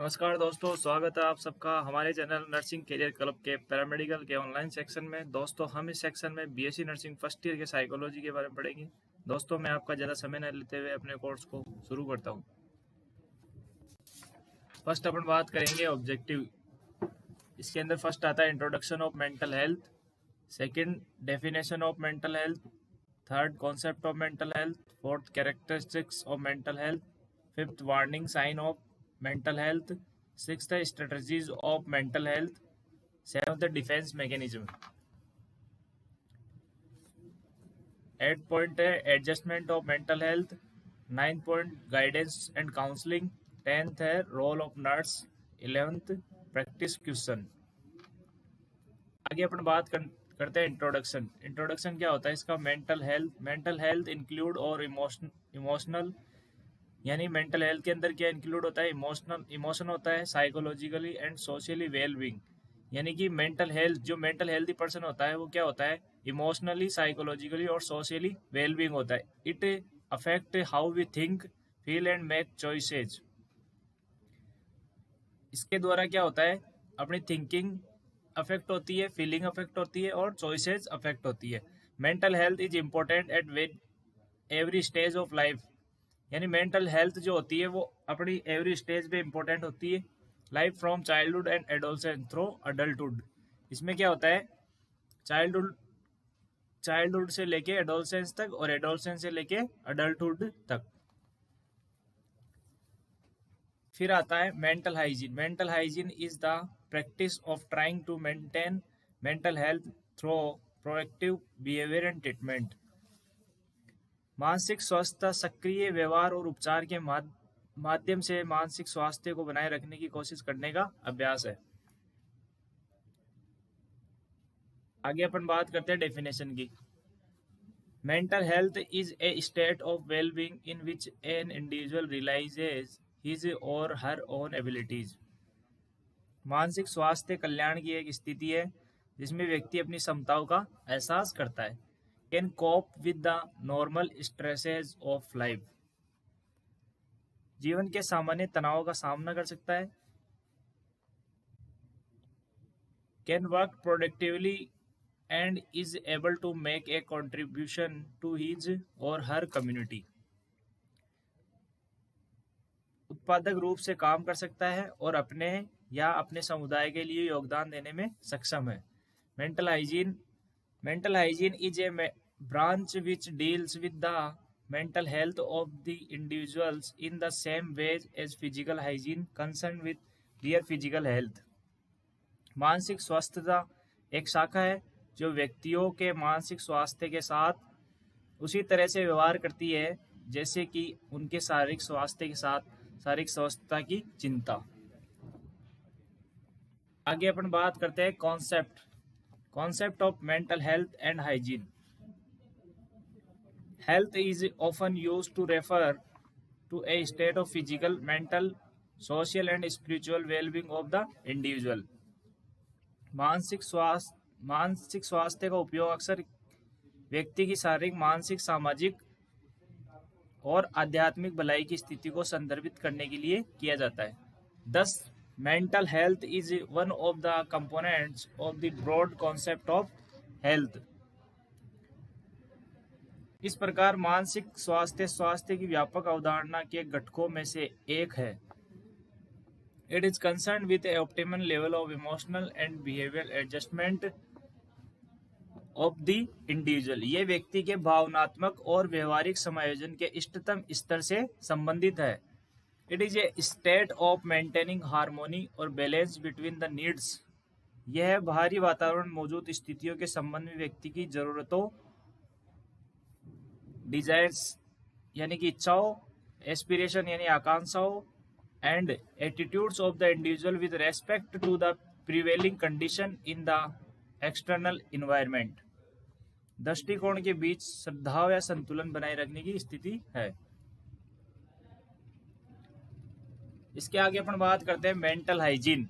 नमस्कार दोस्तों, स्वागत है आप सबका हमारे चैनल नर्सिंग करियर क्लब के पैरामेडिकल के ऑनलाइन सेक्शन में। दोस्तों, हम इस सेक्शन में बीएससी नर्सिंग फर्स्ट ईयर के साइकोलॉजी के बारे में पढ़ेंगे। दोस्तों, मैं आपका ज़्यादा समय न लेते हुए अपने कोर्स को शुरू करता हूँ। फर्स्ट अपन बात करेंगे ऑब्जेक्टिव। इसके अंदर फर्स्ट आता है introduction of mental health, second definition of mental health, third concept of mental health, fourth characteristics of mental health, fifth warning sign of mental health, sixth strategies of mental health, seventh defense mechanism, 8th point है adjustment of mental health, 9th point guidance and counseling, 10th है role of nurse, 11th practice question। आगे अपन बात करते हैं introduction. Introduction क्या होता है इसका? मेंटल हेल्थ इंक्लूड और इमोशनल, यानी मेंटल हेल्थ के अंदर क्या इंक्लूड होता है? इमोशन होता है, psychologically and socially well being. यानी कि मेंटल हेल्थी पर्सन होता है वो क्या होता है? इमोशनली, साइकोलॉजिकली और सोशली वेल बीइंग होता है। It affect how we think, feel and make choices. इसके द्वारा क्या होता है? अपनी थिंकिंग अफेक्ट होती है, फीलिंग अफेक्ट होती है और चॉइसेज अफेक्ट होती है। Mental health is important at every stage of life. यानी मेंटल हेल्थ जो होती है वो अपनी एवरी स्टेज पे इम्पोर्टेंट होती है। Life from childhood and adolescence through adulthood. इसमें क्या होता है? चाइल्डहुड से लेके एडोलसेंस तक और एडोलसेंस से लेके अडल्टहुड तक। फिर आता है mental hygiene. Mental hygiene is the practice of trying to maintain mental health through proactive behaviour and treatment. मानसिक स्वास्थ्य सक्रिय व्यवहार और उपचार के माध्यम से मानसिक स्वास्थ्य को बनाए रखने की कोशिश करने का अभ्यास है। आगे अपन बात करते हैं डेफिनेशन की। Mental health is a state of well being in which an individual realises his or her own abilities. मानसिक स्वास्थ्य कल्याण की एक स्थिति है जिसमें व्यक्ति अपनी क्षमताओं का एहसास करता है। Can cope with the normal stresses of life. जीवन के सामान्य तनावों का सामना कर सकता है। Can work productively and is able to make a contribution to his or her community. उत्पादक रूप से काम कर सकता है और अपने या अपने समुदाय के लिए योगदान देने में सक्षम है। Mental hygiene is a branch which deals with the mental health of the individuals in the same way as physical hygiene concerned with their physical health। मानसिक स्वास्थ्यता एक शाखा है जो व्यक्तियों के मानसिक स्वास्थ्य के साथ उसी तरह से व्यवहार करती है जैसे कि उनके शारीरिक स्वास्थ्य के साथ शारीरिक स्वास्थ्यता की चिंता। आगे अपन बात करते हैं Concept of mental health and hygiene. Health is often used to refer to a state of physical, mental, social and spiritual well-being of the individual. मानसिक स्वास्थ्य का उपयोग अक्सर व्यक्ति की शारीरिक, मानसिक, सामाजिक और आध्यात्मिक भलाई की स्थिति को संदर्भित करने के लिए किया जाता है। Thus, mental health is one of the components of the broad concept of health। इस प्रकार मानसिक स्वास्थ्य की व्यापक अवधारणा के घटकों में से एक है। It is concerned with a optimal level of emotional and behavioral adjustment of the individual। ये व्यक्ति के भावनात्मक और व्यवहारिक समायोजन के इष्टतम स्तर से संबंधित है। It is a state of maintaining harmony और balance between the needs। यह बाहरी वातावरण मौजूद स्थितियों के संबंध में व्यक्ति की जरूरतों, डिजायर्स यानी कि इच्छाओं, एस्पिरेशन यानी आकांक्षाओं and attitudes of the individual with respect to the prevailing condition in the external environment. दृष्टिकोण के बीच सद्भाव या संतुलन बनाए रखने की स्थिति है। इसके आगे अपन बात करते हैं mental hygiene.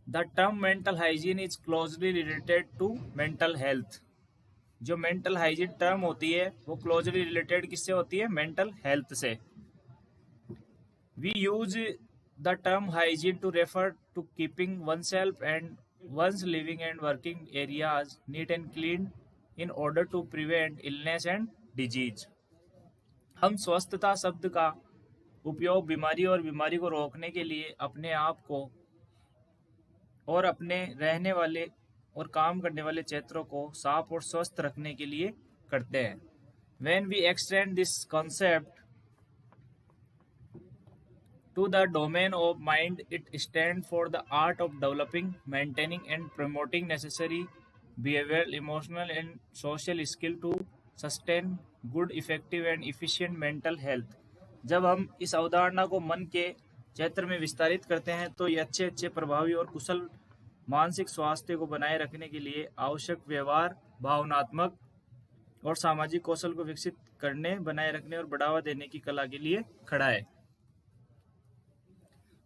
The term mental hygiene is closely related to mental health. जो मेंटल हाइजीन टर्म होती है वो क्लोजली रिलेटेड किससे होती है? मेंटल हेल्थ से। We use The term hygiene to refer to keeping oneself and one's living and working areas neat and clean in order to prevent illness and disease. हम स्वस्थता शब्द का उपयोग बीमारी और बीमारी को रोकने के लिए अपने आप को और अपने रहने वाले और काम करने वाले क्षेत्रों को साफ और स्वस्थ रखने के लिए करते हैं. When we extend this concept to the domain of mind, it stands for the art of developing, maintaining, and promoting necessary behavioral, emotional, and social skill to sustain good, effective, and efficient mental health. जब हम इस अवधारणा को मन के क्षेत्र में विस्तारित करते हैं तो ये अच्छे प्रभावी और कुशल मानसिक स्वास्थ्य को बनाए रखने के लिए आवश्यक व्यवहार, भावनात्मक और सामाजिक कौशल को विकसित करने, बनाए रखने और बढ़ावा देने की कला के लिए खड़ा है.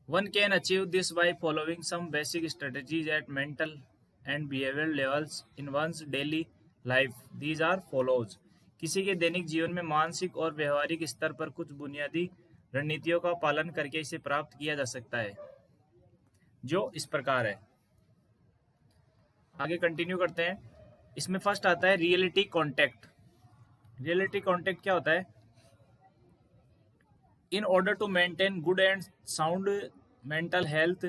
One can achieve this by following some basic strategies at mental and behavioral levels in one's daily life. These are follows. किसी के दैनिक जीवन में मानसिक और व्यवहारिक स्तर पर कुछ बुनियादी रणनीतियों का पालन करके इसे प्राप्त किया जा सकता है, जो इस प्रकार है. आगे कंटिन्यू करते हैं. इसमें फर्स्ट आता है रियलिटी कॉन्टेक्ट. रियलिटी कॉन्टेक्ट क्या होता है? In order to maintain good and sound mental health,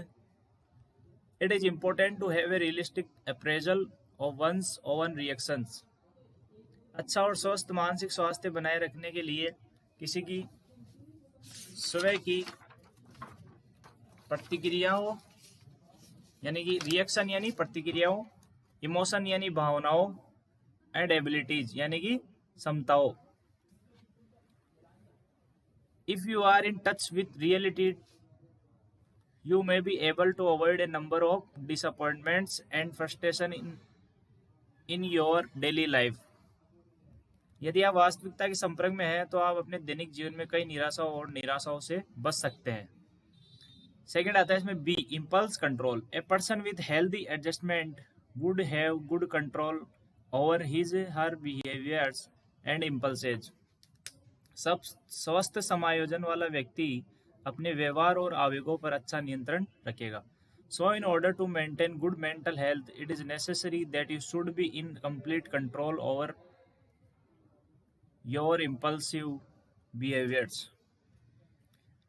it is important to have a realistic appraisal of one's own reactions. अच्छा और स्वस्थ मानसिक स्वास्थ्य बनाए रखने के लिए किसी की स्वयं की प्रतिक्रियाओं यानी कि रिएक्शन यानी प्रतिक्रियाओं, इमोशन यानी भावनाओं, एंड एबिलिटीज यानी कि क्षमताओं. If you are in touch with reality, you may be able to avoid a number of disappointments and frustration in your daily life. यदि आप वास्तविकता के संपर्क में हैं तो आप अपने दैनिक जीवन में कई निराशाओं और निराशाओं से बच सकते हैं. सेकंड आता है इसमें B, impulse control. A person with healthy adjustment would have good control over his her behaviours and impulses. सब स्वस्थ समायोजन वाला व्यक्ति अपने व्यवहार और आवेगों पर अच्छा नियंत्रण रखेगा. So in order to maintain good mental health, it is necessary that you should be in complete control over your impulsive behaviours.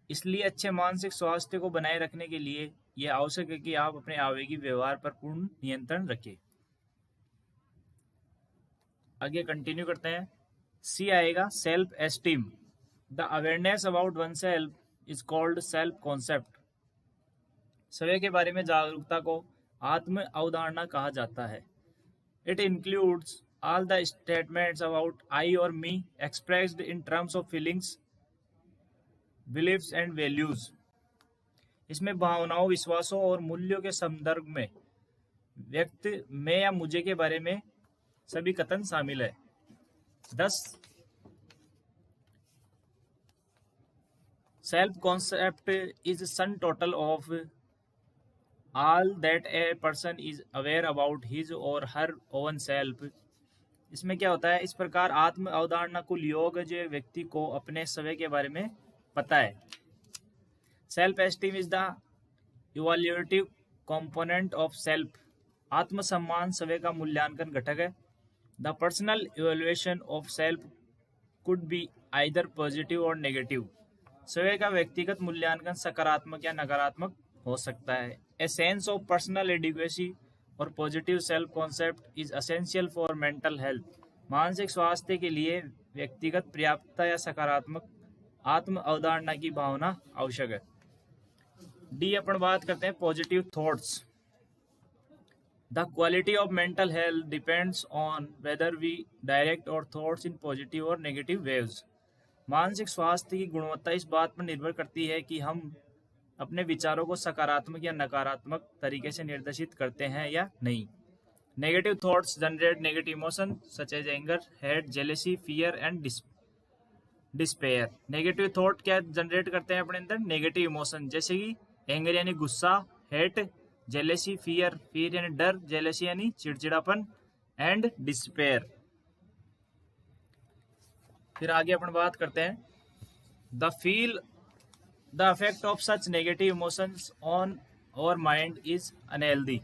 इसलिए अच्छे मानसिक स्वास्थ्य को बनाए रखने के लिए यह आवश्यक है कि आप अपने आवेगी व्यवहार पर पूर्ण नियंत्रण रखें. आगे कंटिन्यू करते हैं. सी आएगा self esteem. The awareness about one self is called self concept. स्वयं के बारे में जागरूकता को आत्म अवधारणा कहा जाता है. It includes all the statements about I और me expressed in terms of feelings, beliefs and values. इसमें भावनाओं, विश्वासों और मूल्यों के संदर्भ में व्यक्ति, मैं या मुझे के बारे में सभी कथन शामिल है. 10 self concept is sum total of all that a person is aware about his or her own self. इसमें क्या होता है? इस प्रकार आत्म अवधारणा कुल योग जो व्यक्ति को अपने स्वयं के बारे में पता है. Self esteem is the evaluative component of self. आत्मसम्मान स्वयं का मूल्यांकन घटक है. The personal evaluation of self could be either positive or negative. स्वयं का व्यक्तिगत मूल्यांकन सकारात्मक या नकारात्मक हो सकता है. A sense of personal adequacy और positive self concept is essential for mental health. मानसिक स्वास्थ्य के लिए व्यक्तिगत पर्याप्तता या सकारात्मक आत्म अवधारणा की भावना आवश्यक है. डी अपन बात करते हैं positive thoughts. The quality of mental health depends on whether we direct our thoughts in positive or negative ways. मानसिक स्वास्थ्य की गुणवत्ता इस बात पर निर्भर करती है कि हम अपने विचारों को सकारात्मक या नकारात्मक तरीके से निर्देशित करते हैं या नहीं. Negative thoughts generate negative emotion such as anger, hate, jealousy, fear and despair. Negative thought क्या जनरेट करते हैं अपने अंदर? नेगेटिव इमोशन, जैसे कि एंगर यानी गुस्सा, हेट जेलेसी, फियर यानी डर, जेलेसी यानी चिड़चिड़ापन, एंड डिस्पेयर. फिर आगे अपन बात करते हैं the feel The effect of such negative emotions on our mind is unhealthy.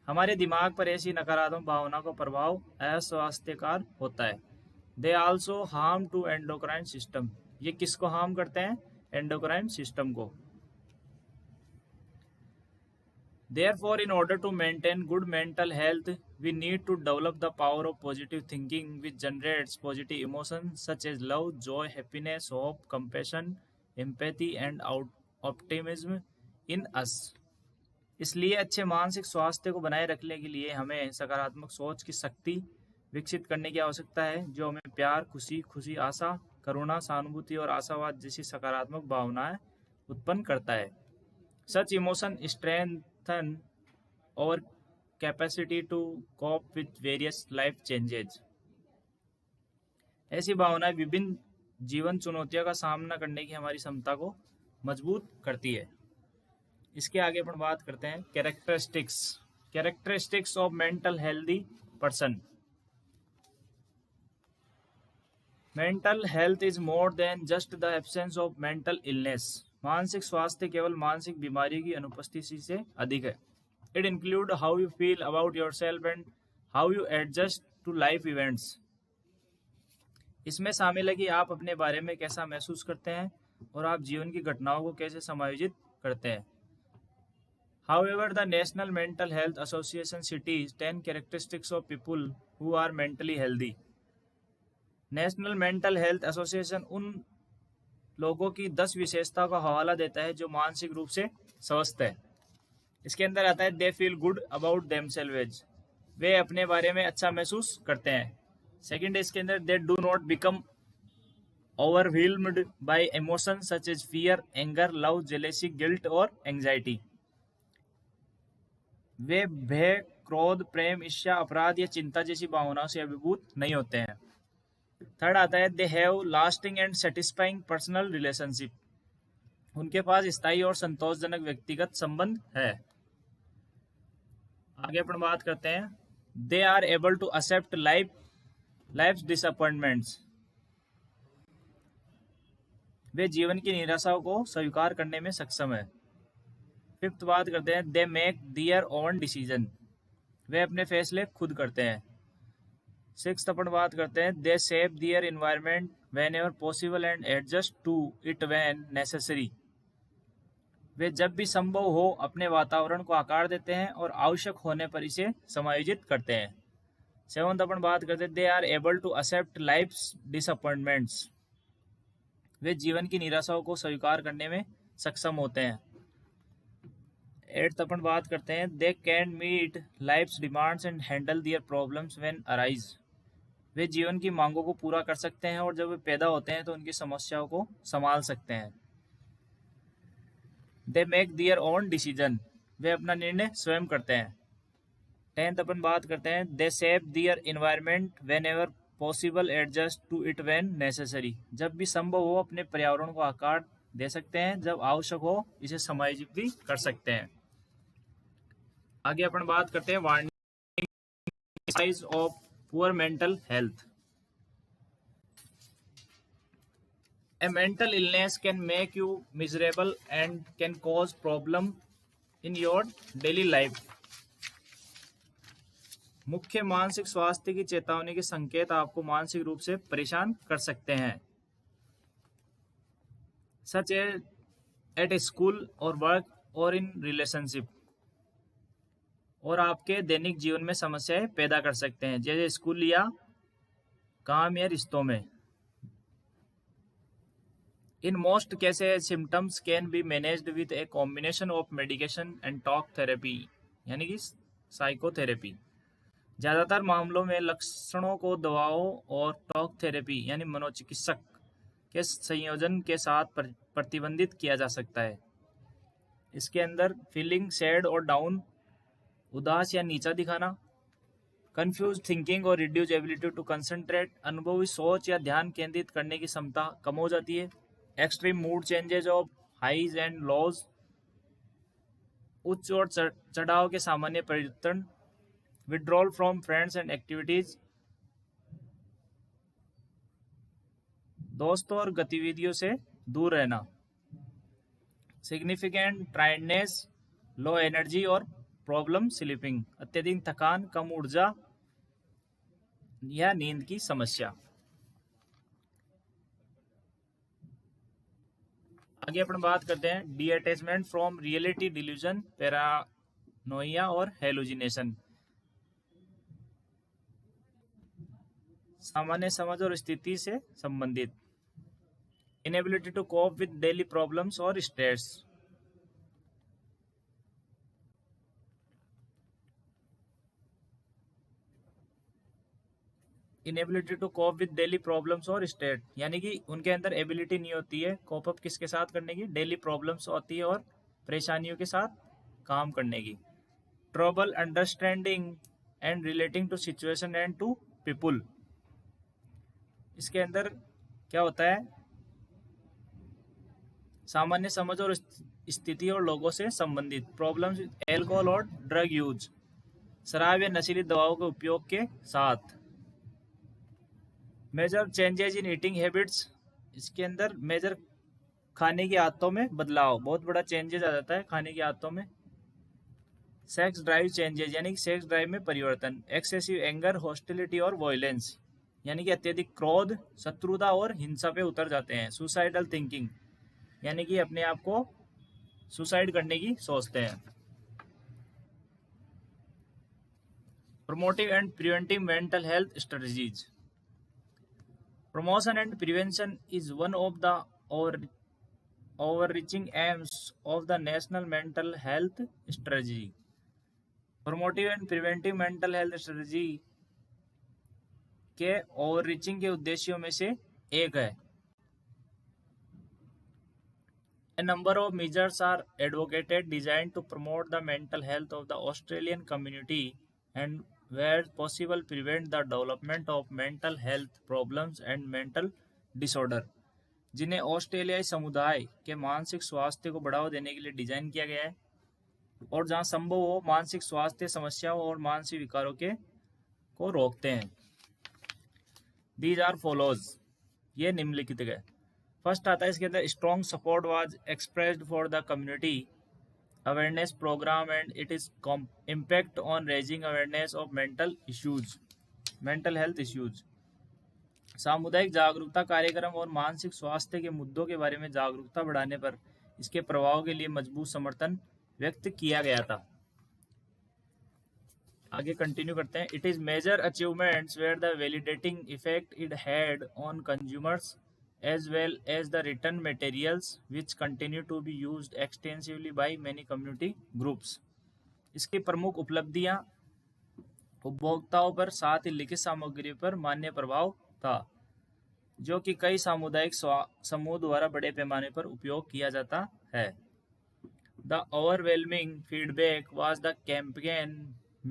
हमारे दिमाग पर ऐसी नकारात्मक भावना का प्रभाव अस्वास्थ्यकर होता है. They also harm to endocrine system. ये किसको हार्म करते हैं? एंडोक्राइन सिस्टम को. Therefore, in order to maintain good mental health, we need to develop the power of positive thinking, which generates positive emotions such as love, joy, happiness, hope, compassion, empathy, and optimism in us. इसलिए अच्छे मानसिक स्वास्थ्य को बनाए रखने के लिए हमें सकारात्मक सोच की शक्ति विकसित करने की आवश्यकता है, जो हमें प्यार, खुशी, आशा, करुणा, सहानुभूति और आशावाद जैसी सकारात्मक भावनाएं उत्पन्न करता है. Such emotion strengthen our capacity to cope with various life changes. ऐसी भावनाएं विभिन्न जीवन चुनौतियों का सामना करने की हमारी क्षमता को मजबूत करती है. इसके आगे अपन बात करते हैं characteristics of mental healthy person. Mental health is more than just the absence of mental illness. मानसिक स्वास्थ्य केवल मानसिक बीमारी की अनुपस्थिति से अधिक है. It include how you feel about yourself and how you adjust to life events. इसमें शामिल है कि आप अपने बारे में कैसा महसूस करते हैं और आप जीवन की घटनाओं को कैसे समायोजित करते हैं. However, the National Mental Health Association cites 10 characteristics of people who are mentally healthy. National mental health association उन लोगों की 10 विशेषताओं का हवाला देता है जो मानसिक रूप से स्वस्थ है. इसके अंदर आता है they feel good about themselves. वे अपने बारे में अच्छा महसूस करते हैं. सेकंड है इसके अंदर they do not become overwhelmed by emotions such as fear, anger, love, jealousy, guilt और एंजाइटी. वे भय, क्रोध, प्रेम, ईर्ष्या, अपराध या चिंता जैसी भावनाओं से अभिभूत नहीं होते हैं. थर्ड आता है they have lasting and satisfying personal relationship. उनके पास स्थायी और संतोषजनक व्यक्तिगत संबंध है. आगे अपन बात करते हैं they are able to accept life disappointments. वे जीवन की निराशाओं को स्वीकार करने में सक्षम है. फिफ्थ बात करते हैं they make their own decision. वे अपने फैसले खुद करते हैं. सिक्स्थ अपन बात करते हैं they shape their environment whenever possible and adjust to it when necessary. वे जब भी संभव हो अपने वातावरण को आकार देते हैं और आवश्यक होने पर इसे समायोजित करते हैं. सेवंथ अपन बात करते हैं they are able to accept life's disappointments. वे जीवन की निराशाओं को स्वीकार करने में सक्षम होते हैं. एट्थ अपन बात करते हैं they can meet life's demands and handle their problems when arise. वे जीवन की मांगों को पूरा कर सकते हैं और जब वे पैदा होते हैं तो उनकी समस्याओं को संभाल सकते हैं. They make their own decision. वे अपना निर्णय स्वयं करते हैं. टेंथ अपन बात करते हैं they shape their environment whenever possible adjust to it when necessary. जब भी संभव हो अपने पर्यावरण को आकार दे सकते हैं, जब आवश्यक हो इसे समायोजित भी कर सकते हैं. आगे अपन बात करते हैं warning size of poor mental health. A mental illness can make you miserable and can cause problem in your daily life. मुख्य मानसिक स्वास्थ्य की चेतावनी के संकेत आपको मानसिक रूप से परेशान कर सकते हैं. Such as at a school or work or in relationship. और आपके दैनिक जीवन में समस्याएं पैदा कर सकते हैं, जैसे स्कूल या काम या रिश्तों में. In most cases, symptoms can be managed with a combination of medication and talk therapy, यानी कि साइकोथेरेपी. ज़्यादातर मामलों में लक्षणों को दवाओं और टॉक थेरेपी यानी मनोचिकित्सक के संयोजन के साथ प्रतिबंधित किया जा सकता है. इसके अंदर फीलिंग सैड और डाउन, उदास या नीचा दिखाना, कंफ्यूज थिंकिंग और रिड्यूस एबिलिटी टू कंसंट्रेट, अनुभवी सोच या ध्यान केंद्रित करने की क्षमता कम हो जाती है. Extreme mood changes of highs and lows, उच्च और चढ़ाव के सामान्य परिवर्तन, withdrawal from friends and activities, दोस्तों और गतिविधियों से दूर रहना. सिग्निफिकेंट टायर्डनेस, लो एनर्जी और प्रॉब्लम स्लीपिंग, अत्यधिक थकान, कम ऊर्जा या नींद की समस्या। आगे अपन बात करते हैं detachment from reality, delusion, paranoia और हेलुसिनेशन। सामान्य समझ और स्थिति से संबंधित। Inability to cope with daily problems और stress. Inability to cope with daily problems और स्ट्रेस, यानी कि उनके अंदर एबिलिटी नहीं होती है कोप अप किसके साथ करने की, डेली प्रॉब्लम्स होती है और परेशानियों के साथ काम करने की। Trouble understanding and relating to situation and to people. इसके अंदर क्या होता है, सामान्य समझ और स्थिति और लोगों से संबंधित। प्रॉब्लम्स विद एल्कोहल और ड्रग यूज, शराब या नशीली दवाओं के उपयोग के साथ। Major changes in eating habits, इसके अंदर मेजर खाने की आदतों में बदलाव, बहुत बड़ा चेंजेस आ जाता है खाने की आदतों में। सेक्स ड्राइव चेंजेस, यानी कि सेक्स ड्राइव में परिवर्तन। एक्सेसिव एंगर, हॉस्टिलिटी और वॉयलेंस, यानी कि अत्यधिक क्रोध, शत्रुता और हिंसा पे उतर जाते हैं। सुसाइडल थिंकिंग, यानी कि अपने आप को सुसाइड करने की सोचते हैं। Promotive and preventive mental health strategies. Promotion and prevention is one of the overreaching aims of the National Mental Health Strategy. Promotive and preventive mental health strategy के ओवररीचिंग के उद्देश्यों में से एक है। A number of measures are advocated designed to promote the mental health of the Australian community and where possible prevent the development of mental health problems and mental disorder, जिन्हें ऑस्ट्रेलियाई समुदाय के मानसिक स्वास्थ्य को बढ़ावा देने के लिए डिजाइन किया गया है और जहां संभव हो मानसिक स्वास्थ्य समस्याओं और मानसिक विकारों के को रोकते हैं। दीज आर फॉलोज, ये निम्नलिखित है। फर्स्ट आता है इसके अंदर, strong support was expressed for the community awareness program and it is impact on raising awareness of mental health issues। सामुदायिक जागरूकता कार्यक्रम और मानसिक स्वास्थ्य के मुद्दों के बारे में जागरूकता बढ़ाने पर इसके प्रभाव के लिए मजबूत समर्थन व्यक्त किया गया था। आगे कंटिन्यू करते हैं। It is major achievements where the validating effect it had on consumers as well as the written materials which continue to be used extensively by many community groups। इसकी प्रमुख उपलब्धियां उपभोक्ताओं पर साथ ही लिखित सामग्री पर मान्य प्रभाव था जो कि कई सामुदायिक समूह द्वारा बड़े पैमाने पर उपयोग किया जाता है। The overwhelming feedback was the campaign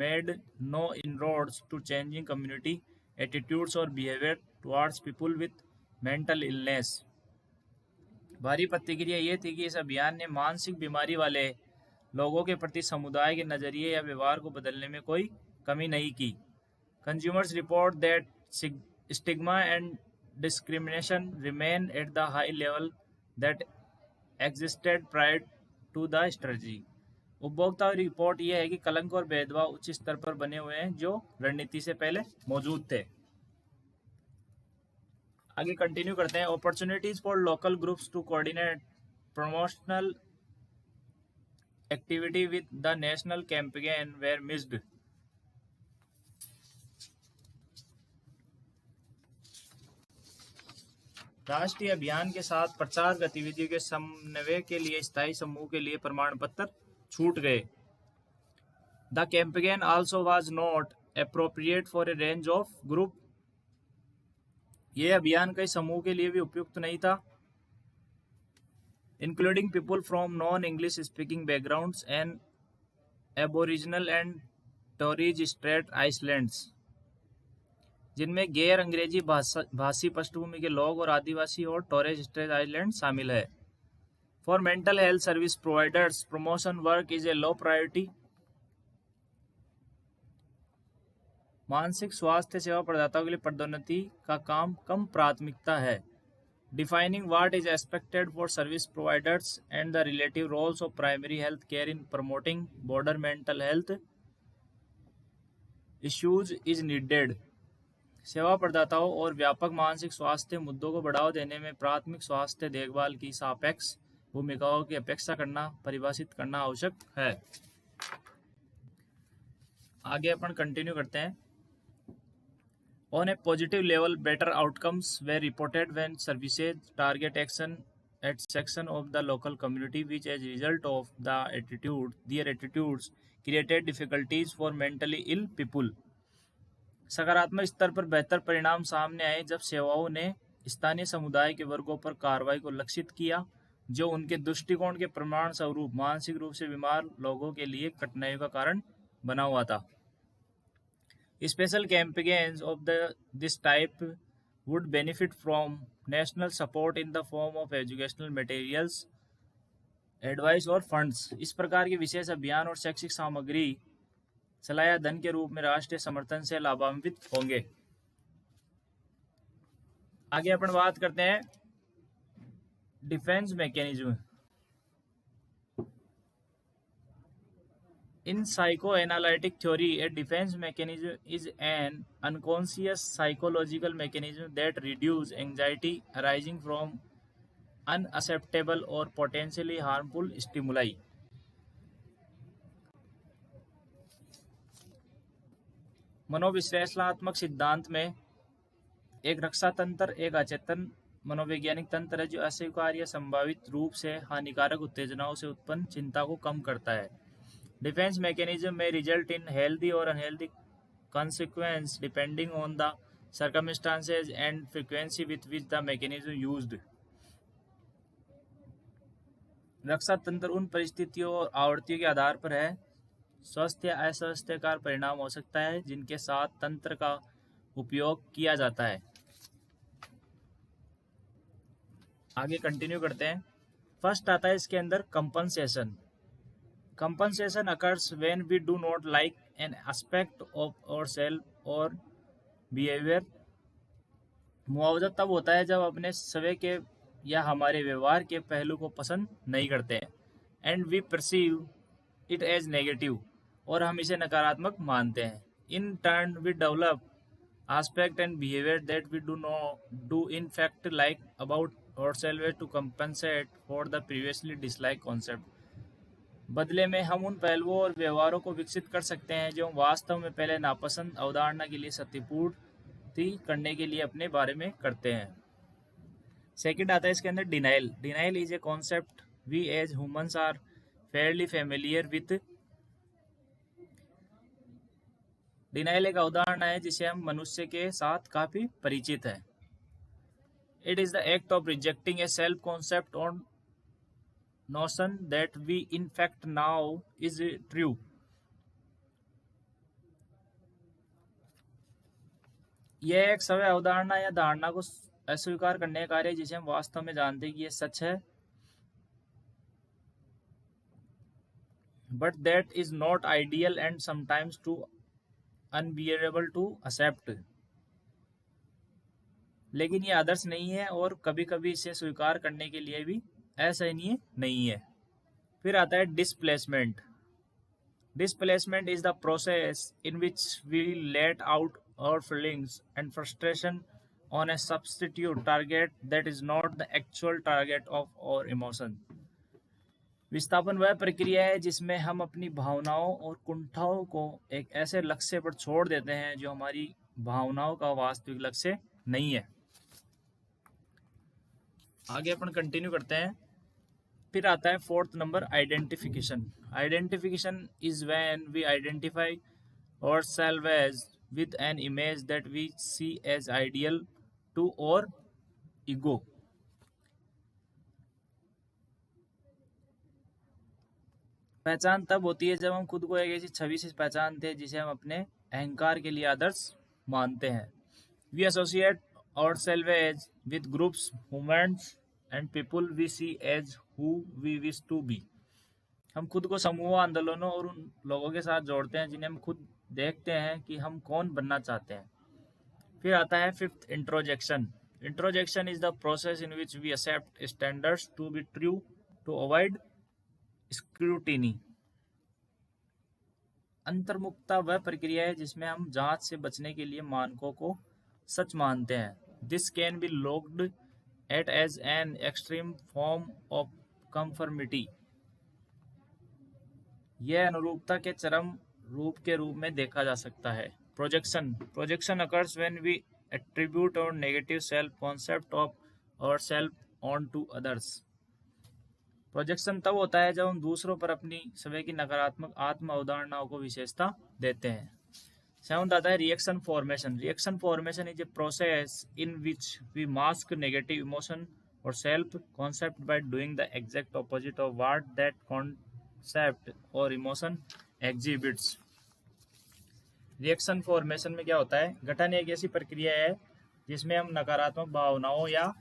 made no inroads to changing community attitudes or behavior towards people with mental illness. भारी प्रतिक्रिया ये थी कि इस अभियान ने मानसिक बीमारी वाले लोगों के प्रति समुदाय के नजरिए या व्यवहार को बदलने में कोई कमी नहीं की। Consumers report that stigma and discrimination remain at the high level that existed prior to the strategy. उपभोक्ता रिपोर्ट यह है कि कलंक और भेदभाव उच्च स्तर पर बने हुए हैं जो रणनीति से पहले मौजूद थे। आगे कंटिन्यू करते हैं। Opportunities for local groups to coordinate promotional activity with the national campaign were missed. राष्ट्रीय अभियान के साथ प्रचार गतिविधियों के समन्वय के लिए स्थायी समूह के लिए प्रमाण पत्र छूट गए। The campaign also was not appropriate for a range of group. यह अभियान कई समूह के लिए भी उपयुक्त नहीं था, including people from non English speaking backgrounds and aboriginal and Tories straight islands, जिनमें गैर अंग्रेजी भाषी पृष्ठभूमि के लोग और आदिवासी और टोरेज स्ट्रेट आइलैंड शामिल है। For mental health service providers promotion work is a low priority. मानसिक स्वास्थ्य सेवा प्रदाताओं के लिए पदोन्नति का काम कम प्राथमिकता है। Defining what is expected for service providers and the relative roles of primary health care in promoting broader mental health issues is needed. सेवा प्रदाताओं और व्यापक मानसिक स्वास्थ्य मुद्दों को बढ़ावा देने में प्राथमिक स्वास्थ्य देखभाल की सापेक्ष भूमिकाओं की अपेक्षा करना परिभाषित करना आवश्यक है। आगे अपन कंटिन्यू करते हैं। On a positive level, better outcomes were reported when services target action at section of the local community, which as a result of their attitudes created difficulties for mentally ill people. सकारात्मक स्तर पर बेहतर परिणाम सामने आए जब सेवाओं ने स्थानीय समुदाय के वर्गों पर कार्रवाई को लक्षित किया जो उनके दृष्टिकोण के प्रमाण स्वरूप मानसिक रूप से बीमार लोगों के लिए कठिनाइयों का कारण बना हुआ था। Special campaigns of this type would benefit from national support in the form of educational materials, advice और funds. इस प्रकार के विशेष अभियान और शैक्षिक सामग्री सलाह धन के रूप में राष्ट्रीय समर्थन से लाभान्वित होंगे। आगे अपन बात करते हैं defence mechanism. In psychoanalytic theory, a defense mechanism is an unconscious psychological mechanism that reduces anxiety arising from unacceptable or potentially harmful stimuli. मनोविश्लेषणात्मक सिद्धांत में एक रक्षा तंत्र एक अचेतन मनोवैज्ञानिक तंत्र है जो अस्वीकार्य या संभावित रूप से हानिकारक उत्तेजनाओं से उत्पन्न चिंता को कम करता है। Defense mechanism may result in healthy or unhealthy consequences depending on the circumstances and frequency with which the mechanism used. रक्षा तंत्र उन परिस्थितियों और आवृत्तियों के आधार पर है स्वस्थ या अस्वास्थ्यकर परिणाम हो सकता है जिनके साथ तंत्र का उपयोग किया जाता है। आगे कंटिन्यू करते हैं। फर्स्ट आता है इसके अंदर compensation. Compensation occurs when we do not like an aspect of ourselves or behavior. मुआवजा तब होता है जब अपने स्वयं के या हमारे व्यवहार के पहलू को पसंद नहीं करते हैं। And we perceive it as negative. और हम इसे नकारात्मक मानते हैं। In turn, we develop aspect and behavior that we do in fact like about ourselves to compensate for the previously disliked concept. बदले में हम उन पहलुओं और व्यवहारों को विकसित कर सकते हैं जो वास्तव में पहले नापसंद अवधारणा के लिए क्षतिपूर्ति करने के लिए अपने बारे में करते हैं। सेकंड आता है इसके अंदर denial. Denial is a concept we as humans are fairly familiar with. Denial एक अवधारणा है जिसे हम मनुष्य के साथ काफी परिचित हैं। It is the act of rejecting A self concept on notion that we in fact now is true. यह एक सवय अवधारणा या धारणा को अस्वीकार करने का कार्य जिसे हम वास्तव में जानते हैं कि यह सच है, but that is not ideal and sometimes too unbearable to accept. लेकिन यह आदर्श नहीं है और कभी-कभी इसे स्वीकार करने के लिए भी असहनीय नहीं है। फिर आता है displacement. Displacement is the process in which we let out our feelings and frustration on a substitute target that is not the actual target of our emotion. विस्थापन वह प्रक्रिया है जिसमें हम अपनी भावनाओं और कुंठाओं को एक ऐसे लक्ष्य पर छोड़ देते हैं जो हमारी भावनाओं का वास्तविक लक्ष्य नहीं है। आगे अपन कंटिन्यू करते हैं। फिर आता है fourth number identification. Identification is when we identify ourselves as with an image that we see as ideal to our ego. पहचान तब होती है जब हम खुद को एक ऐसी छवि से पहचानते हैं जिसे हम अपने अहंकार के लिए आदर्श मानते हैं। We associate ourselves with groups, movements and people we see as who we wish to be. हम खुद को समूह आंदोलनों और उन लोगों के साथ जोड़ते हैं जिन्हें हम खुद देखते हैं कि हम कौन बनना चाहते हैं। फिर आता है fifth इंट्रोजेक्शन। Introjection is the process in which we accept standards to be true to avoid scrutiny. अंतर्मुखता वह प्रक्रिया है जिसमें हम जांच से बचने के लिए मानकों को सच मानते हैं. This can be looked at as an extreme form of conformity. यह अनुरूपता के चरम रूप के रूप में देखा जा सकता है. Projection occurs when we attribute our negative self-concept of ourselves onto others. Projection तब होता है जब हम दूसरों पर अपनी स्वयं की नकारात्मक आत्म अवधारणाओं को विशेषता देते हैं. 7 आता है reaction formation. Reaction formation is a process in which we mask negative emotion और self concept by doing the exact opposite of what that concept और इमोशन एग्जिबिट्स. रिएक्शन फॉर्मेशन में क्या होता है? गठन एक ऐसी प्रक्रिया है जिसमें हम नकारात्मक भावनाओं या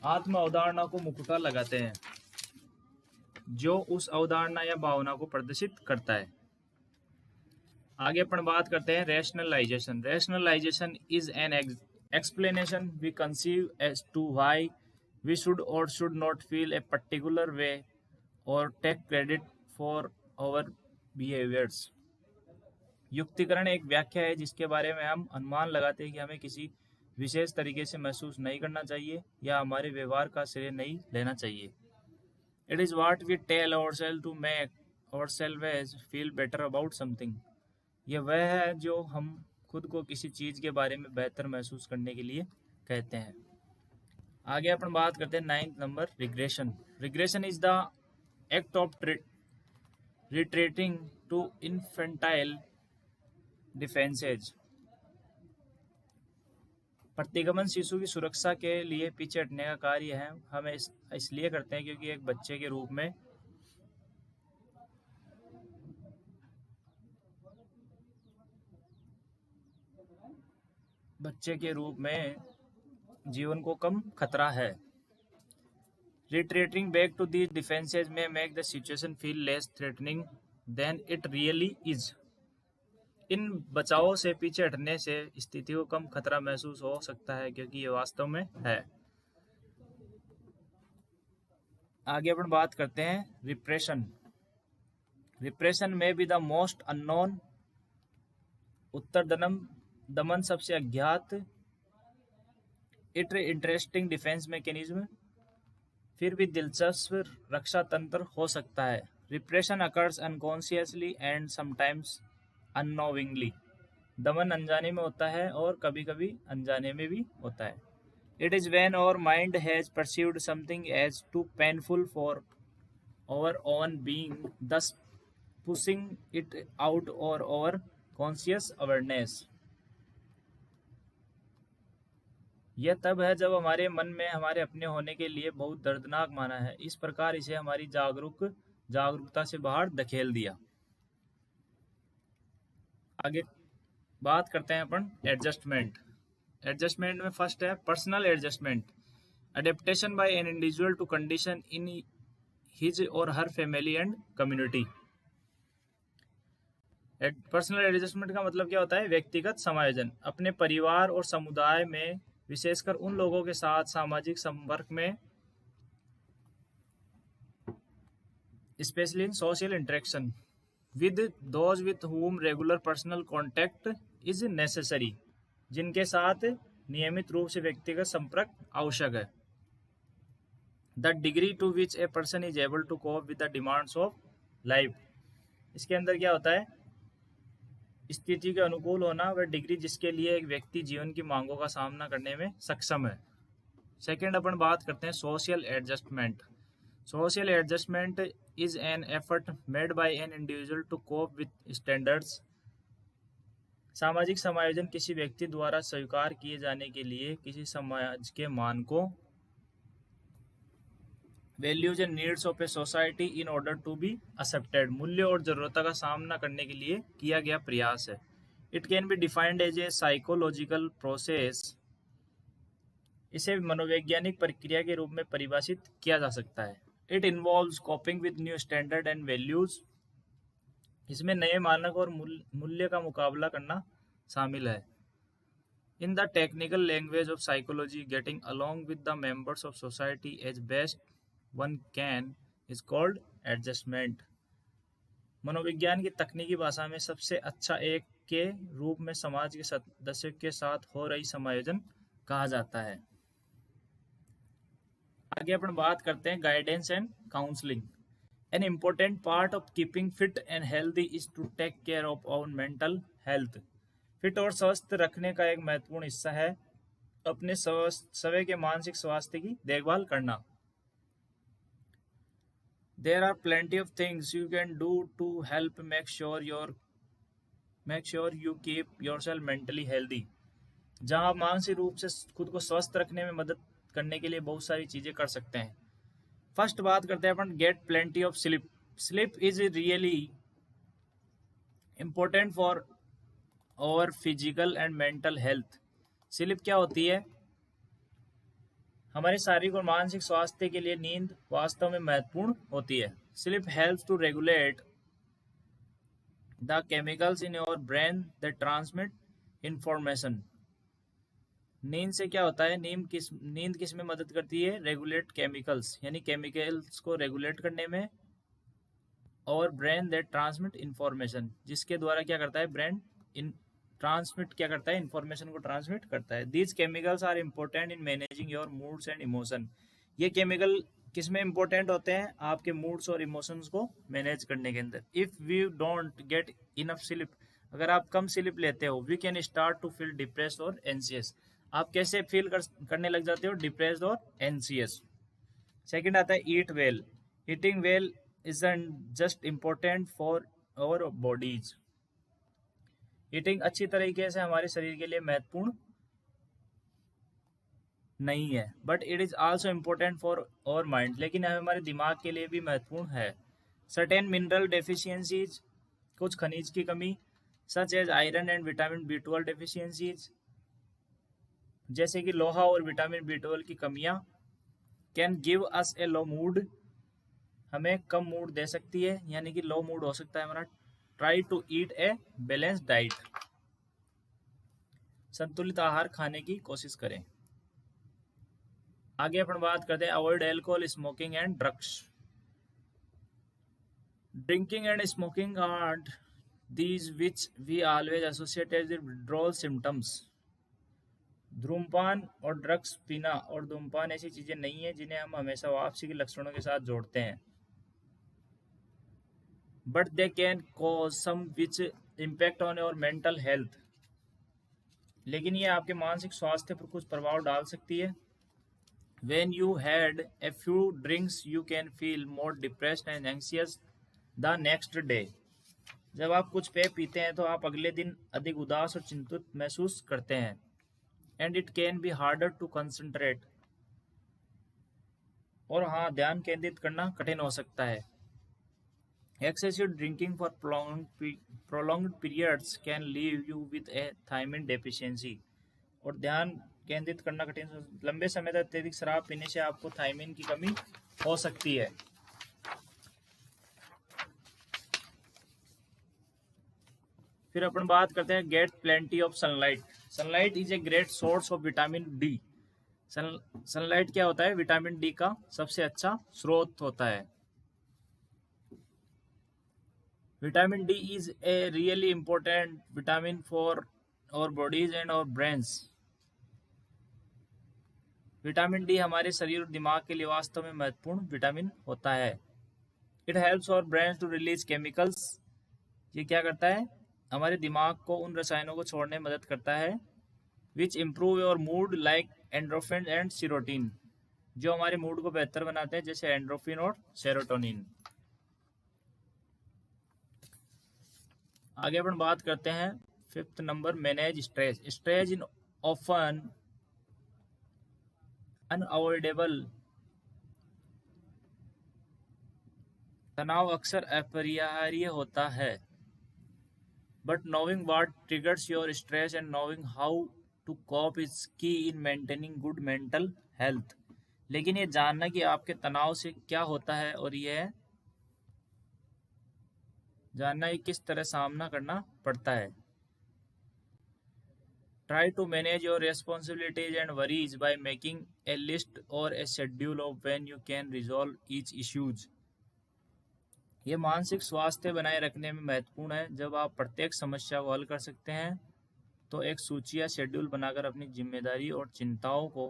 आत्म अवधारणा को मुखौटा लगाते हैं जो उस अवधारणा या भावना को प्रदर्शित करता है. आगे अपन बात करते हैं rationalisation. Rationalisation is an explanation we conceive as to why we should और should not feel a particular way और take credit for our behaviours. युक्तिकरण एक व्याख्या है जिसके बारे में हम अनुमान लगाते हैं कि हमें किसी विशेष तरीके से महसूस नहीं करना चाहिए या हमारे व्यवहार का श्रेय नहीं लेना चाहिए. It is what we tell ourself to make ourselves feel better about something. यह वह है जो हम खुद को किसी चीज़ के बारे में बेहतर महसूस करने के लिए कहते हैं. आगे अपन बात करते हैं 9th number regression. Regression is the act of retreating to infantile defenses. प्रतिगमन शिशु की सुरक्षा के लिए पीछे हटने का कार्य है. हम इसलिए करते हैं क्योंकि एक बच्चे के रूप में जीवन को कम खतरा है. Retreating back to these defences में make the situation feel less threatening than it really is. इन बचावों से पीछे हटने से स्थिति को कम खतरा महसूस हो सकता है क्योंकि ये वास्तव में है. आगे अपन बात करते हैं repression. Repression may be the most unknown. उत्तर दमन सबसे अज्ञात. It interesting defence mechanism. फिर भी दिलचस्प रक्षा तंत्र हो सकता है. Repression occurs unconsciously and sometimes unknowingly. दमन अनजाने में होता है और कभी कभी अनजाने में भी होता है. It is when our mind has perceived something as too painful for our own being, thus pushing it out of our conscious awareness. यह तब है जब हमारे मन में हमारे अपने होने के लिए बहुत दर्दनाक माना है. इस प्रकार इसे हमारी जागरूकता से बाहर धकेल दिया. आगे बात करते हैं अपन एडजस्टमेंट. एडजस्टमेंट में फर्स्ट है personal adjustment. Adaptation by an individual to condition in his or her family and community. Personal adjustment का मतलब क्या होता है? व्यक्तिगत समायोजन. अपने परिवार और समुदाय में विशेषकर उन लोगों के साथ सामाजिक संपर्क में, specially in social interaction with those with whom regular personal contact is necessary. जिनके साथ नियमित रूप से व्यक्तिगत संपर्क आवश्यक है. The degree to which a person is able to cope with the demands of life. इसके अंदर क्या होता है? स्थिति के अनुकूल होना वह डिग्री जिसके लिए एक व्यक्ति जीवन की मांगों का सामना करने में सक्षम है. सेकेंड अपन बात करते हैं social adjustment. Social adjustment is an effort made by an individual to cope with standards. सामाजिक समायोजन किसी व्यक्ति द्वारा स्वीकार किए जाने के लिए किसी समाज के मानकों, values and needs of a society in order to be accepted, मूल्य और जरूरतों का सामना करने के लिए किया गया प्रयास है. It can be defined as a psychological process. इसे मनोवैज्ञानिक प्रक्रिया के रूप में परिभाषित किया जा सकता है. It involves coping with new standard and values. इसमें नए मानक और मूल्य का मुकाबला करना शामिल है. In the technical language of psychology, getting along with the members of society as best one can is called adjustment. मनोविज्ञान की तकनीकी भाषा में सबसे अच्छा एक के रूप में समाज के सदस्यों के साथ हो रही समायोजन कहा जाता है। आगे अपन बात करते हैं guidance and counselling. An important part of keeping fit and healthy is to take care of our mental health. Fit और स्वस्थ रखने का एक महत्वपूर्ण हिस्सा है अपने स्वयं के मानसिक स्वास्थ्य की देखभाल करना। There are plenty of things you can do to help make sure you keep yourself mentally healthy। जहां आप मानसिक रूप से खुद को स्वस्थ रखने में मदद करने के लिए बहुत सारी चीजें कर सकते हैं। फर्स्ट बात करते हैं अपन get plenty of sleep. Sleep is really important for our physical and mental health. Sleep क्या होती है? हमारे शारीरिक और मानसिक स्वास्थ्य के लिए नींद वास्तव में महत्वपूर्ण होती है। Sleep helps to regulate the chemicals in your brain that transmit information. नींद से क्या होता है? नींद किस में मदद करती है? रेगुलेट केमिकल्स, यानी केमिकल्स को रेगुलेट करने में, और ब्रेन दैट ट्रांसमिट इंफॉर्मेशन, जिसके द्वारा क्या करता है? ब्रेन इंफॉर्मेशन को ट्रांसमिट करता है। These chemicals are important in managing your moods and emotion. ये केमिकल किस में इम्पोर्टेंट होते हैं? आपके मूड्स और इमोशंस को मैनेज करने के अंदर। If we don't get enough sleep, अगर आप कम स्लीप लेते हो, we can start to feel depressed और एंशियस। आप कैसे फील करने लग जाते हो? डिप्रेस्ड और एंशियस। सेकेंड आता है eat well. Eating well is just important for our bodies. Eating अच्छी तरीके से हमारे शरीर के लिए महत्वपूर्ण नहीं है, but it is also important for our mind, लेकिन हमारे दिमाग के लिए भी महत्वपूर्ण है। सर्टेन मिनरल डेफिशिएंसीज, कुछ खनिज की कमी, such as iron and vitamin B12 deficiencies, जैसे कि लोहा और विटामिन B12 की कमियां, can give us a low mood, हमें कम मूड दे सकती है, यानी कि लो मूड हो सकता है हमारा। Try to eat a balance diet, संतुलित आहार खाने की कोशिश करें। आगे अपन बात करते हैं avoid alcohol, smoking and drugs. Drinking and smoking are these which we always associated with withdrawal symptoms. धूम्रपान और ड्रग्स पीना और धूम्रपान ऐसी चीजें नहीं है जिन्हें हम हमेशा वापसी के लक्षणों के साथ जोड़ते हैं, but they can cause some which impact on your mental health. लेकिन ये आपके मानसिक स्वास्थ्य पर कुछ प्रभाव डाल सकती है। When you had a few drinks, you can feel more depressed and anxious the next day. जब आप कुछ पेय पीते हैं तो आप अगले दिन अधिक उदास और चिंतित महसूस करते हैं। And it can be harder to concentrate. और हाँ, ध्यान केंद्रित करना कठिन हो सकता है। Excessive drinking for prolonged periods can leave you with a thiamine deficiency. और ध्यान केंद्रित करना कठिन, लंबे समय तक अत्यधिक शराब पीने से आपको थायमिन की कमी हो सकती है। फिर अपन बात करते हैं get plenty of sunlight. Sunlight is a great source of vitamin D. Sunlight क्या होता है? विटामिन डी का सबसे अच्छा स्रोत होता है। Vitamin D is a really important vitamin for our bodies and our brains. Vitamin D हमारे शरीर और दिमाग के लिए वास्तव में महत्वपूर्ण विटामिन होता है। It helps our brain to release chemicals. ये क्या करता है? हमारे दिमाग को उन रसायनों को छोड़ने में मदद करता है which improve your mood, like endorphin and serotonin, जो हमारे मूड को बेहतर बनाते हैं, जैसे एंड्रोफिन और सेरोटोनिन। आगे अपन बात करते हैं fifth number, manage stress. Stress in often unavoidable. तनाव अक्सर अपरिहार्य होता है, but knowing what triggers your stress and knowing how to cope is key in maintaining good mental health. लेकिन ये जानना कि आपके तनाव से क्या होता है और यह जानना कि किस तरह सामना करना पड़ता है, Try to manage your responsibilities and worries by making a list or a schedule of when you can resolve each issues. ये मानसिक स्वास्थ्य बनाए रखने में महत्वपूर्ण है। जब आप प्रत्येक समस्या को हल कर सकते हैं तो एक सूची या शेड्यूल बनाकर अपनी जिम्मेदारी और चिंताओं को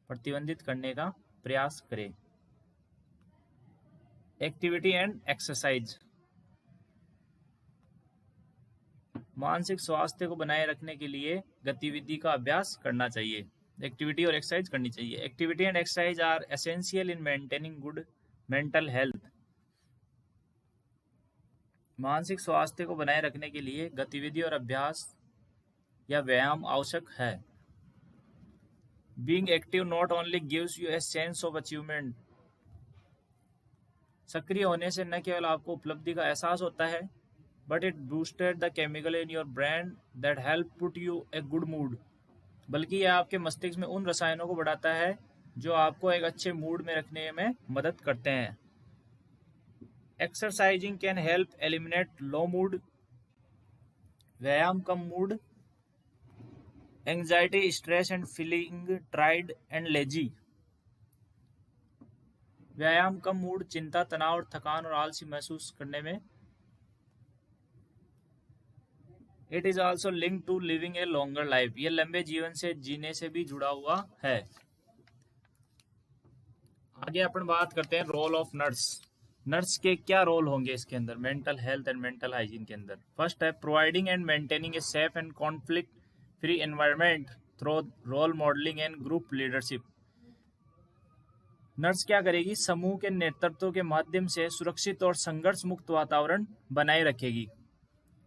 प्रतिबंधित करने का प्रयास करें। Activity and exercise. मानसिक स्वास्थ्य को बनाए रखने के लिए गतिविधि का अभ्यास करना चाहिए। एक्टिविटी और एक्सरसाइज करनी चाहिए। Activity and exercise are essential in maintaining good mental health. मानसिक स्वास्थ्य को बनाए रखने के लिए गतिविधि और अभ्यास या व्यायाम आवश्यक है। Being active not only gives U a sense of achievement. सक्रिय होने से न केवल आपको उपलब्धि का एहसास होता है, but it boosted the chemical in your brain that help put U a good mood. बल्कि यह आपके मस्तिष्क में उन रसायनों को बढ़ाता है जो आपको एक अच्छे मूड में रखने में मदद करते हैं। Exercising can help eliminate low mood. व्यायाम कम mood, anxiety, stress and feeling tired and lazy. व्यायाम कम मूड, चिंता, तनाव और थकान और आलसी महसूस करने में। It is also link to living a longer life. यह लंबे जीवन से जीने से भी जुड़ा हुआ है। आगे अपन बात करते हैं रोल ऑफ नर्स। नर्स के क्या रोल होंगे इसके अंदर mental health and mental hygiene के अंदर। फर्स्ट है providing and maintaining a safe and conflict free environment through role modelling and group leadership. Nurse क्या करेगी? समूह के नेतृत्व के माध्यम से सुरक्षित और संघर्ष मुक्त वातावरण बनाए रखेगी।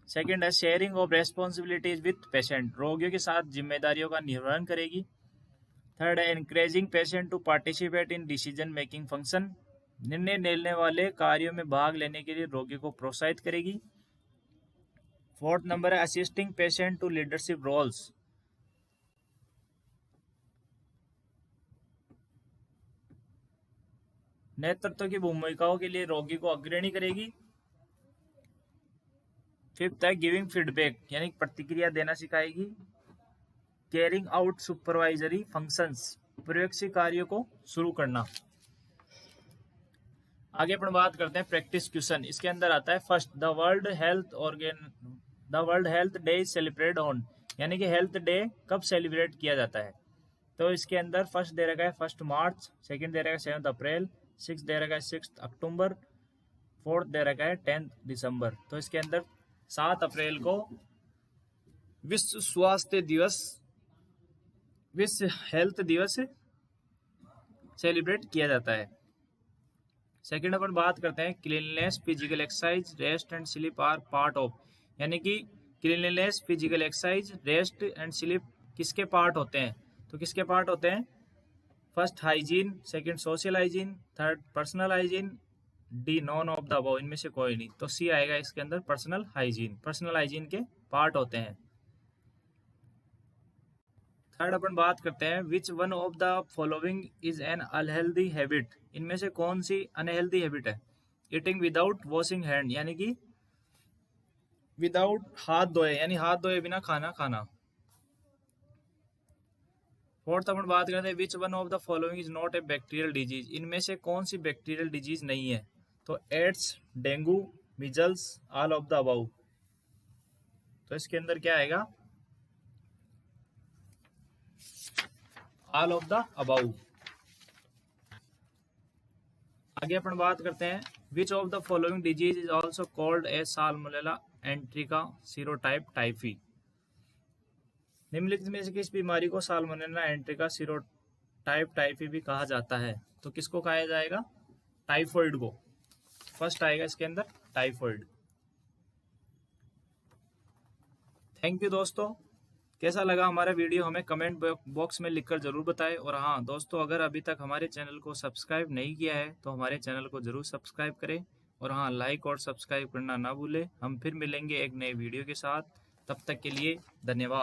सेकंड है sharing of responsibilities with patient. रोगियों के साथ जिम्मेदारियों का निर्वहन करेगी। थर्ड है encouraging patient to participate in decision making function. निर्णय लेने वाले कार्यों में भाग लेने के लिए रोगी को प्रोत्साहित करेगी। फोर्थ नंबर है assisting patient to leadership roles. नेतृत्व की भूमिकाओं के लिए रोगी को अग्रणी करेगी। फिफ्थ है गिविंग फीडबैक, यानी प्रतिक्रिया देना सिखाएगी। कैरिंग आउट सुपरवाइजरी फंक्शंस, पर्यवेक्षी कार्यों को शुरू करना। आगे अपन बात करते हैं प्रैक्टिस क्वेश्चन। इसके अंदर आता है first the world health day is celebrate on, यानी कि हेल्थ डे कब सेलिब्रेट किया जाता है। तो इसके अंदर फर्स्ट दे रखा है 1 मार्च, सेकंड दे रखा है 7 अप्रैल, 6 दे रखा है 6 अक्टूबर, 4 दे रखा है 10 दिसंबर। तो इसके अंदर 7 अप्रैल को विश्व स्वास्थ्य दिवस, विश्व हेल्थ दिवस सेलिब्रेट किया जाता है। सेकंड अपन बात करते हैं cleanliness, physical exercise, rest and sleep are part of, यानी कि cleanliness, physical exercise, rest and sleep किसके पार्ट होते हैं? तो किसके पार्ट होते हैं? First hygiene, second social hygiene, third personal hygiene, D none of the above, इनमें से कोई नहीं। तो सी आएगा इसके अंदर पर्सनल हाइजीन। पर्सनल हाइजीन के पार्ट होते हैं। थर्ड अपन बात करते हैं which one of the following is an unhealthy habit. इनमें से कौन सी अनहेल्दी हैबिट है? ईटिंग विदाउट वॉशिंग हैंड, यानी कि विदाउट हाथ धोए, यानी हाथ धोए बिना खाना खाना। फोर्थ अपन बात करते हैं which one of the following is not a bacterial disease. इनमें से कौन सी बैक्टीरियल डिजीज नहीं है? तो AIDS, dengue, measles, all of the above. तो इसके अंदर क्या आएगा? All of the above. आगे अपन बात करते हैं which of the following disease is also called a salmonella enterica serotype typhi. निम्नलिखित में से किस बीमारी को साल्मोनेला एंट्रिका सीरोटाइप टाइफी भी कहा जाता है? तो किसको कहा जाएगा? टाइफॉइड को। फर्स्ट आएगा इसके अंदर टाइफॉइड। थैंक यू दोस्तों। कैसा लगा हमारा वीडियो हमें कमेंट बॉक्स में लिखकर जरूर बताएं। और हाँ दोस्तों, अगर अभी तक हमारे चैनल को सब्सक्राइब नहीं किया है तो हमारे चैनल को जरूर सब्सक्राइब करें। और हाँ, लाइक और सब्सक्राइब करना ना भूलें। हम फिर मिलेंगे एक नए वीडियो के साथ। तब तक के लिए धन्यवाद।